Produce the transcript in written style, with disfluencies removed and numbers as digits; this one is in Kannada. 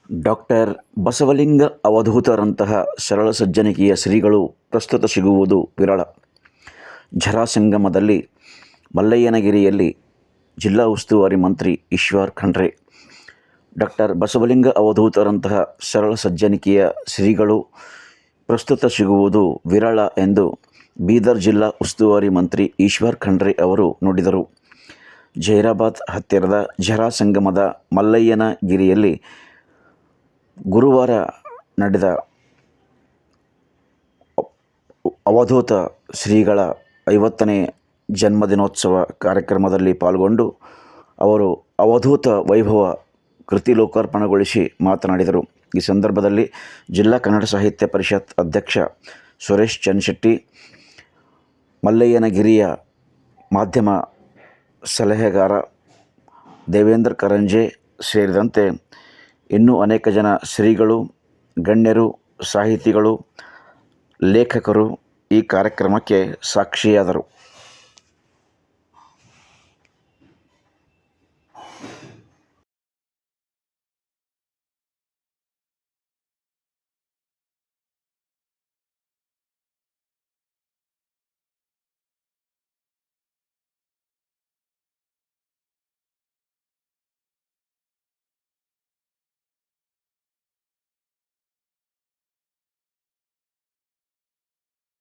ಡಾಕ್ಟರ್ ಬಸವಲಿಂಗ ಅವಧೂತರಂತಹ ಸರಳ ಸಜ್ಜನಿಕೆಯ ಶ್ರೀಗಳು ಪ್ರಸ್ತುತ ಸಿಗುವುದು ವಿರಳ. ಜರಾಸಂಗಮದಲ್ಲಿ ಮಲ್ಲಯ್ಯನಗಿರಿಯಲ್ಲಿ ಜಿಲ್ಲಾ ಉಸ್ತುವಾರಿ ಮಂತ್ರಿ ಈಶ್ವರ್ ಖಂಡ್ರೆ ಡಾಕ್ಟರ್ ಬಸವಲಿಂಗ ಅವಧೂತರಂತಹ ಸರಳ ಸಜ್ಜನಿಕೆಯ ಶ್ರೀಗಳು ಪ್ರಸ್ತುತ ಸಿಗುವುದು ವಿರಳ ಎಂದು ಬೀದರ್ ಜಿಲ್ಲಾ ಉಸ್ತುವಾರಿ ಮಂತ್ರಿ ಈಶ್ವರ್ ಖಂಡ್ರೆ ಅವರು ನುಡಿದರು. ಜೈರಾಬಾದ್ ಹತ್ತಿರದ ಜರಾಸಂಗಮದ ಮಲ್ಲಯ್ಯನಗಿರಿಯಲ್ಲಿ ಗುರುವಾರ ನಡೆದ ಅವಧೂತ ಶ್ರೀಗಳ 50ನೇ ಜನ್ಮದಿನೋತ್ಸವ ಕಾರ್ಯಕ್ರಮದಲ್ಲಿ ಪಾಲ್ಗೊಂಡು ಅವರು ಅವಧೂತ ವೈಭವ ಕೃತಿ ಲೋಕಾರ್ಪಣೆಗೊಳಿಸಿ ಮಾತನಾಡಿದರು. ಈ ಸಂದರ್ಭದಲ್ಲಿ ಜಿಲ್ಲಾ ಕನ್ನಡ ಸಾಹಿತ್ಯ ಪರಿಷತ್ ಅಧ್ಯಕ್ಷ ಸುರೇಶ್ ಚನ್ನಶೆಟ್ಟಿ, ಮಲ್ಲಯ್ಯನಗಿರಿಯ ಮಾಧ್ಯಮ ಸಲಹೆಗಾರ ದೇವೇಂದ್ರ ಕರಂಜೆ ಸೇರಿದಂತೆ ಇನ್ನೂ ಅನೇಕ ಜನ ಶ್ರೀಗಳು, ಗಣ್ಯರು, ಸಾಹಿತಿಗಳು, ಲೇಖಕರು ಈ ಕಾರ್ಯಕ್ರಮಕ್ಕೆ ಸಾಕ್ಷಿಯಾದರು.